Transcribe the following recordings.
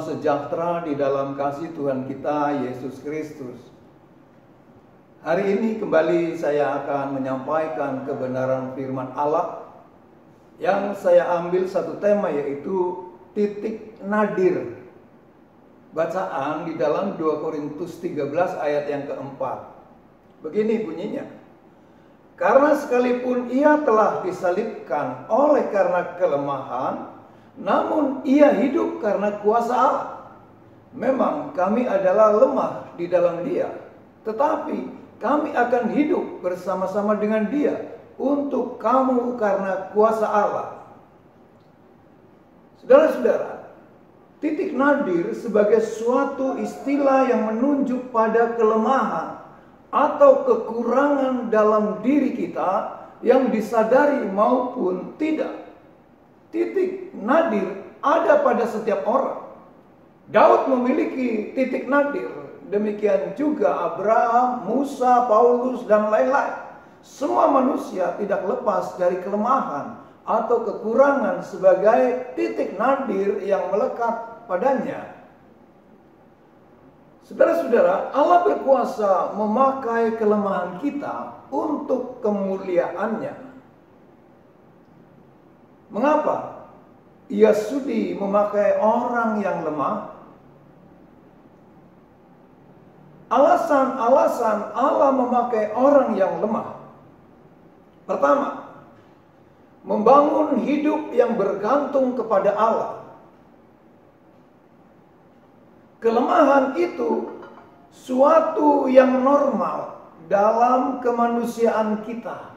Salam sejahtera di dalam kasih Tuhan kita Yesus Kristus. Hari ini kembali saya akan menyampaikan kebenaran firman Allah yang saya ambil satu tema, yaitu titik nadir. Bacaan di dalam 2 Korintus 13 ayat yang keempat. Begini bunyinya: karena sekalipun ia telah disalibkan oleh karena kelemahan, namun ia hidup karena kuasa Allah. Memang kami adalah lemah di dalam dia, tetapi kami akan hidup bersama-sama dengan dia untuk kamu karena kuasa Allah. Saudara-saudara, titik nadir sebagai suatu istilah yang menunjuk pada kelemahan atau kekurangan dalam diri kita yang disadari maupun tidak. Titik nadir ada pada setiap orang. Daud memiliki titik nadir. Demikian juga Abraham, Musa, Paulus, dan lain-lain. Semua manusia tidak lepas dari kelemahan atau kekurangan sebagai titik nadir yang melekat padanya. Saudara-saudara, Allah berkuasa memakai kelemahan kita untuk kemuliaannya. Mengapa ia sudi memakai orang yang lemah? Alasan-alasan Allah memakai orang yang lemah. Pertama, membangun hidup yang bergantung kepada Allah. Kelemahan itu suatu yang normal dalam kemanusiaan kita.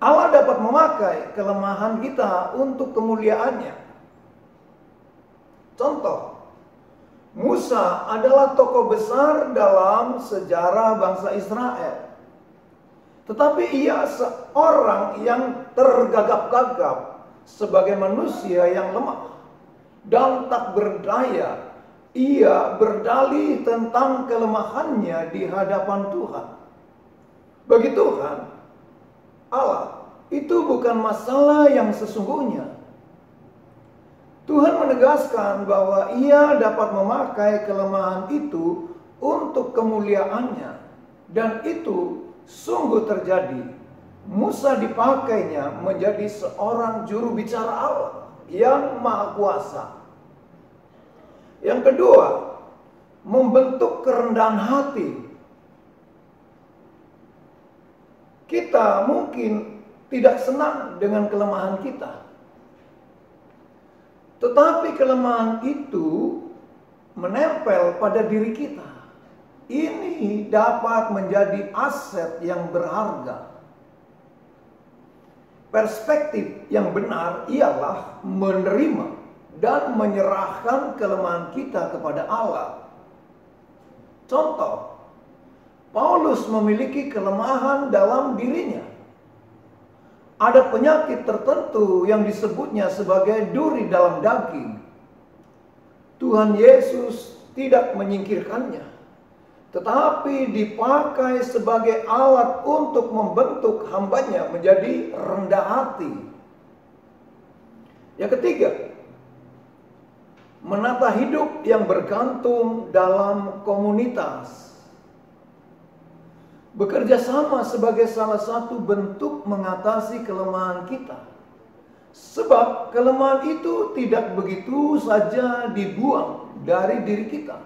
Allah dapat memakai kelemahan kita untuk kemuliaannya. Contoh, Musa adalah tokoh besar dalam sejarah bangsa Israel. Tetapi ia seorang yang tergagap-gagap sebagai manusia yang lemah dan tak berdaya. Ia berdalih tentang kelemahannya di hadapan Tuhan. Bagi Tuhan, Allah itu bukan masalah yang sesungguhnya. Tuhan menegaskan bahwa ia dapat memakai kelemahan itu untuk kemuliaannya. Dan itu sungguh terjadi. Musa dipakainya menjadi seorang juru bicara Allah yang maha kuasa. Yang kedua, membentuk kerendahan hati. Kita mungkin tidak senang dengan kelemahan kita. Tetapi kelemahan itu menempel pada diri kita. Ini dapat menjadi aset yang berharga. Perspektif yang benar ialah menerima dan menyerahkan kelemahan kita kepada Allah. Contoh, Paulus memiliki kelemahan dalam dirinya. Ada penyakit tertentu yang disebutnya sebagai duri dalam daging. Tuhan Yesus tidak menyingkirkannya, tetapi dipakai sebagai alat untuk membentuk hambanya menjadi rendah hati. Yang ketiga, menata hidup yang bergantung dalam komunitas. Bekerja sama sebagai salah satu bentuk mengatasi kelemahan kita. Sebab kelemahan itu tidak begitu saja dibuang dari diri kita.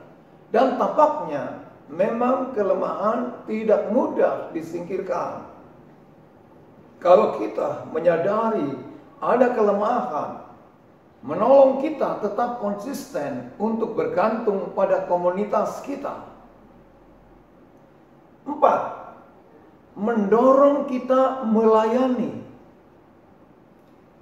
Dan tampaknya memang kelemahan tidak mudah disingkirkan. Kalau kita menyadari ada kelemahan, menolong kita tetap konsisten untuk bergantung pada komunitas kita. 4. Mendorong kita melayani.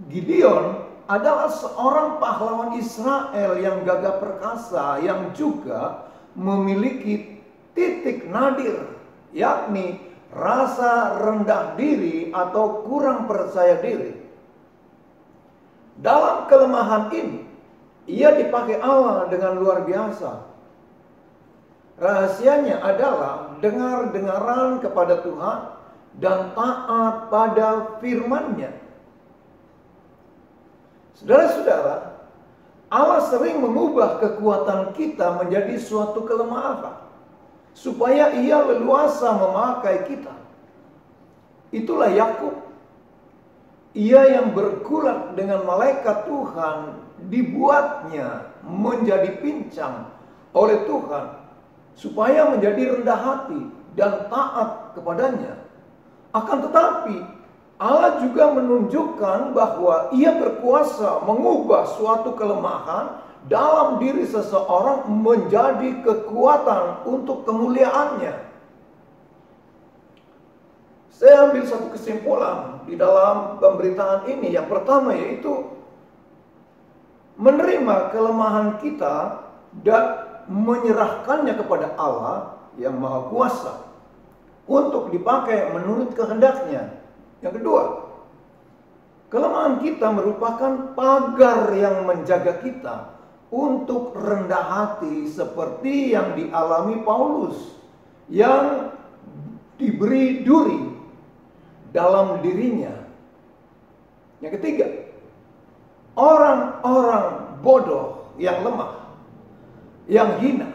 Gideon adalah seorang pahlawan Israel yang gagah perkasa, yang juga memiliki titik nadir, yakni rasa rendah diri atau kurang percaya diri. Dalam kelemahan ini, ia dipakai Allah dengan luar biasa. Rahasianya adalah dengar-dengaran kepada Tuhan dan taat pada firman-Nya. Saudara-saudara, Allah sering mengubah kekuatan kita menjadi suatu kelemahan, supaya Ia leluasa memakai kita. Itulah Yakub. Ia yang bergulat dengan malaikat Tuhan, dibuatnya menjadi pincang oleh Tuhan, supaya menjadi rendah hati dan taat kepadanya. Akan tetapi Allah juga menunjukkan bahwa Ia berkuasa mengubah suatu kelemahan dalam diri seseorang menjadi kekuatan untuk kemuliaannya. Saya ambil satu kesimpulan di dalam pemberitaan ini. Yang pertama yaitu menerima kelemahan kita dan menyerahkannya kepada Allah yang Maha Kuasa untuk dipakai menurut kehendaknya. Yang kedua, kelemahan kita merupakan pagar yang menjaga kita untuk rendah hati seperti yang dialami Paulus yang diberi duri dalam dirinya. Yang ketiga, orang-orang bodoh yang lemah, yang hina,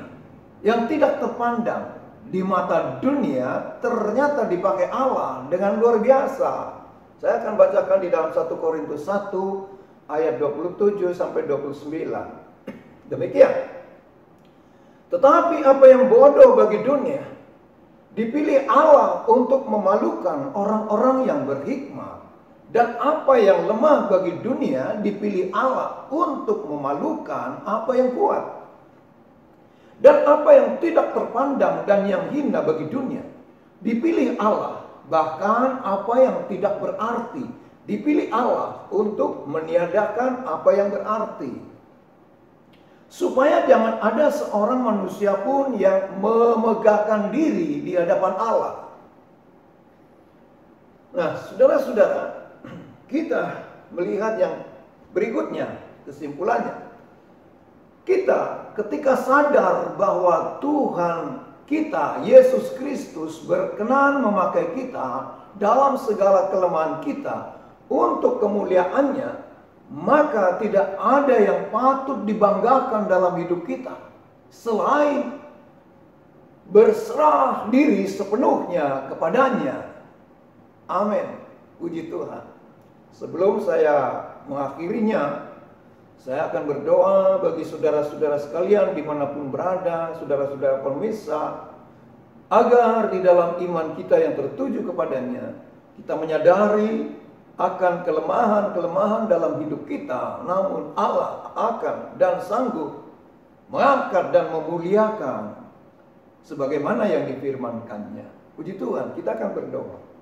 yang tidak terpandang di mata dunia ternyata dipakai Allah dengan luar biasa. Saya akan bacakan di dalam 1 Korintus 1 ayat 27 sampai 29. Demikian. Tetapi apa yang bodoh bagi dunia dipilih Allah untuk memalukan orang-orang yang berhikmat, dan apa yang lemah bagi dunia dipilih Allah untuk memalukan apa yang kuat. Dan apa yang tidak terpandang dan yang hina bagi dunia dipilih Allah, bahkan apa yang tidak berarti dipilih Allah untuk meniadakan apa yang berarti, supaya jangan ada seorang manusia pun yang memegahkan diri di hadapan Allah. Nah, saudara-saudara, kita melihat yang berikutnya, kesimpulannya. Kita ketika sadar bahwa Tuhan kita, Yesus Kristus, berkenan memakai kita dalam segala kelemahan kita untuk kemuliaannya, maka tidak ada yang patut dibanggakan dalam hidup kita selain berserah diri sepenuhnya kepadanya. Amin. Puji Tuhan. Sebelum saya mengakhirinya, saya akan berdoa bagi saudara-saudara sekalian dimanapun berada, saudara-saudara pemirsa, agar di dalam iman kita yang tertuju kepadanya, kita menyadari akan kelemahan-kelemahan dalam hidup kita, namun Allah akan dan sanggup mengangkat dan memuliakan sebagaimana yang difirmankannya. Puji Tuhan, kita akan berdoa.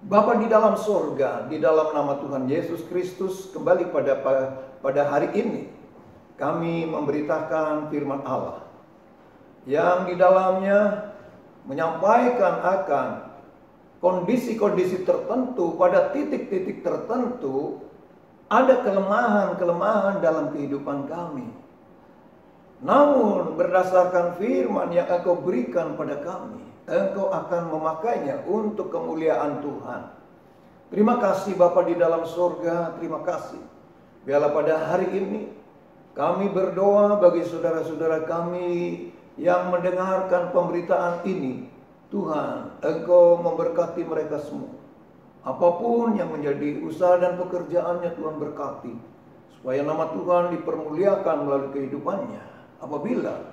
Bapa di dalam sorga, di dalam nama Tuhan Yesus Kristus, kembali pada hari ini kami memberitakan firman Allah yang di dalamnya menyampaikan akan kondisi-kondisi tertentu, pada titik-titik tertentu ada kelemahan-kelemahan dalam kehidupan kami. Namun berdasarkan firman yang Engkau berikan pada kami, Engkau akan memakainya untuk kemuliaan Tuhan. Terima kasih Bapa di dalam surga, terima kasih. Biarlah pada hari ini kami berdoa bagi saudara-saudara kami yang mendengarkan pemberitaan ini. Tuhan, Engkau memberkati mereka semua. Apapun yang menjadi usaha dan pekerjaannya, Tuhan berkati, supaya nama Tuhan dipermuliakan melalui kehidupannya. Apabila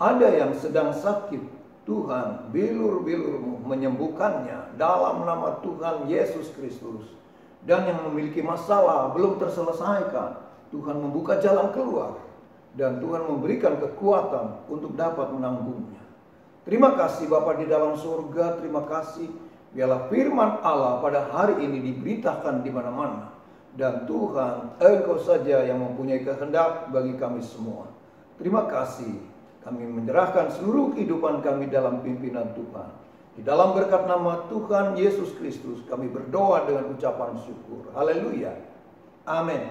ada yang sedang sakit, Tuhan, bilur-bilur-Mu menyembuhkannya dalam nama Tuhan Yesus Kristus. Dan yang memiliki masalah belum terselesaikan, Tuhan membuka jalan keluar. Dan Tuhan memberikan kekuatan untuk dapat menanggungnya. Terima kasih Bapa di dalam surga, terima kasih. Biarlah firman Allah pada hari ini diberitakan di mana-mana. Dan Tuhan, Engkau saja yang mempunyai kehendak bagi kami semua. Terima kasih. Kami menyerahkan seluruh kehidupan kami dalam pimpinan Tuhan. Di dalam berkat nama Tuhan Yesus Kristus kami berdoa dengan ucapan syukur. Haleluya. Amin.